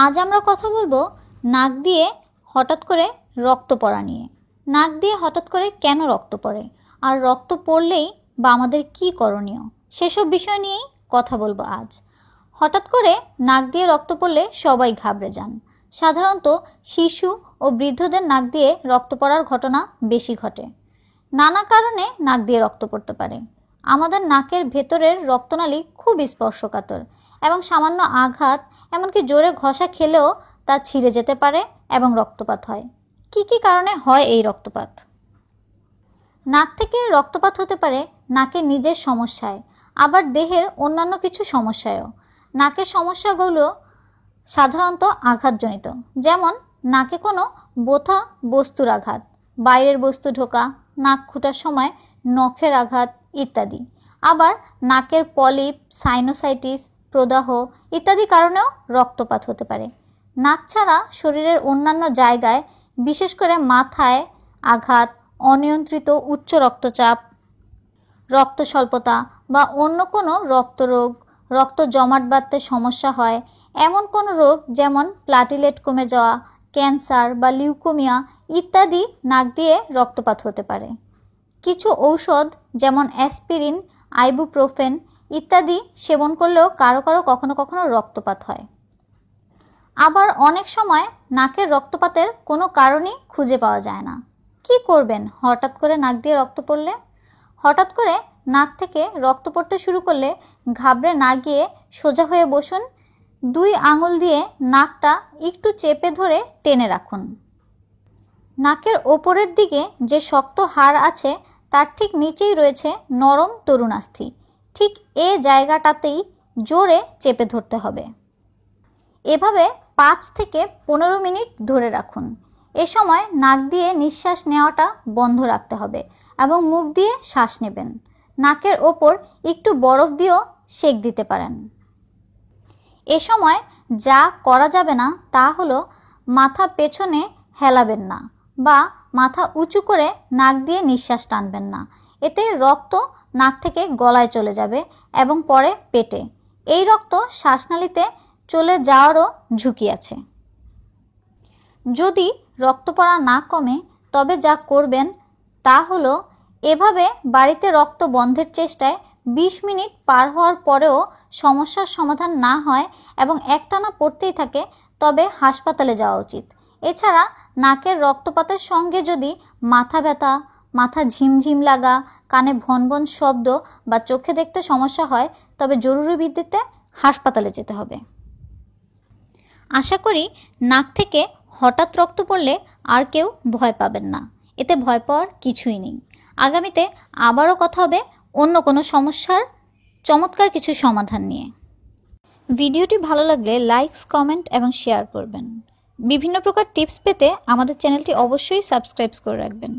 আজ আমরা কথা বলবো নাক দিয়ে হঠাৎ করে রক্ত পড়া নিয়ে। নাক দিয়ে হঠাৎ করে কেন রক্ত পড়ে, আর রক্ত পড়লেই বা আমাদের কী করণীয়, সেসব বিষয় নিয়েই কথা বলবো আজ। হঠাৎ করে নাক দিয়ে রক্ত পড়লে সবাই ঘাবড়ে যান। সাধারণত শিশু ও বৃদ্ধদের নাক দিয়ে রক্ত পড়ার ঘটনা বেশি ঘটে। নানা কারণে নাক দিয়ে রক্ত পড়তে পারে। আমাদের নাকের ভেতরের রক্তনালী খুব স্পর্শকাতর এবং সামান্য আঘাত, এমনকি জোরে ঘষা খেলেও তা ছিঁড়ে যেতে পারে এবং রক্তপাত হয়। কি কি কারণে হয় এই রক্তপাত? নাক থেকে রক্তপাত হতে পারে নাকের নিজের সমস্যায়, আবার দেহের অন্যান্য কিছু সমস্যায়ও। নাকের সমস্যাগুলো সাধারণত আঘাতজনিত, যেমন নাকে কোনো বোথা বস্তুর আঘাত, বাইরের বস্তু ঢোকা, নাক খুঁটার সময় নখের আঘাত ইত্যাদি। আবার নাকের পলিপ, সাইনোসাইটিস, প্রদাহ ইত্যাদি কারণেও রক্তপাত হতে পারে। নাক ছাড়া শরীরের অন্যান্য জায়গায়, বিশেষ করে মাথায় আঘাত, অনিয়ন্ত্রিত উচ্চ রক্তচাপ, রক্ত স্বল্পতা বা অন্য কোনো রক্তরোগ, রক্ত জমাট বাঁধতে সমস্যা হয় এমন কোনো রোগ যেমন প্লাটিলেট কমে যাওয়া, ক্যান্সার বা লিউকোমিয়া ইত্যাদি নাক দিয়ে রক্তপাত হতে পারে। কিছু ঔষধ যেমন অ্যাসপিরিন, আইবুপ্রোফেন ইত্যাদি সেবন করলেও কারো কারো কখনো কখনো রক্তপাত হয়। আবার অনেক সময় নাকের রক্তপাতের কোনো কারণই খুঁজে পাওয়া যায় না। কি করবেন হঠাৎ করে নাক দিয়ে রক্ত পড়লে? হঠাৎ করে নাক থেকে রক্ত পড়তে শুরু করলে ঘাবড়ে না গিয়ে সোজা হয়ে বসুন। 2 আঙুল দিয়ে নাকটা একটু চেপে ধরে টেনে রাখুন। নাকের ওপরের দিকে যে শক্ত হাড় আছে তার ঠিক নিচেই রয়েছে নরম তরুণাস্থি। ঠিক এ জায়গাটাতেই জোরে চেপে ধরতে হবে। এভাবে 5 থেকে 15 মিনিট ধরে রাখুন। এ সময় নাক দিয়ে নিঃশ্বাস নেওয়াটা বন্ধ রাখতে হবে এবং মুখ দিয়ে শ্বাস নেবেন। নাকের ওপর একটু বরফ দিয়েও সেঁক দিতে পারেন। এ সময় যা করা যাবে না তা হলো মাথা পেছনে হেলাবেন না বা মাথা উঁচু করে নাক দিয়ে নিঃশ্বাস টানবেন না। এতে রক্ত নাক থেকে গলায় চলে যাবে এবং পরে পেটে। এই রক্ত শ্বাসনালীতে চলে যাওয়ারও ঝুঁকি আছে। যদি রক্ত পড়া না কমে তবে যা করবেন তা হলো এভাবে বাড়িতে রক্ত বন্ধের চেষ্টায় 20 মিনিট পার হওয়ার পরেও সমস্যার সমাধান না হয় এবং একটানা পড়তেই থাকে, তবে হাসপাতালে যাওয়া উচিত। এছাড়া নাকের রক্তপাতের সঙ্গে যদি মাথা ব্যথা, মাথা ঝিমঝিম লাগা, কানে ভনভন শব্দ বা চোখে দেখতে সমস্যা হয় তবে জরুরি ভিত্তিতে হাসপাতালে যেতে হবে। আশা করি নাক থেকে হঠাৎ রক্ত পড়লে আর কেউ ভয় পাবেন না। এতে ভয় পাওয়ার কিছুই নেই। আগামীতে আবারও কথা হবে অন্য কোনো সমস্যার চমৎকার কিছু সমাধান নিয়ে। ভিডিওটি ভালো লাগলে লাইকস, কমেন্ট এবং শেয়ার করবেন। বিভিন্ন প্রকার টিপস পেতে আমাদের চ্যানেলটি অবশ্যই সাবস্ক্রাইব করে রাখবেন।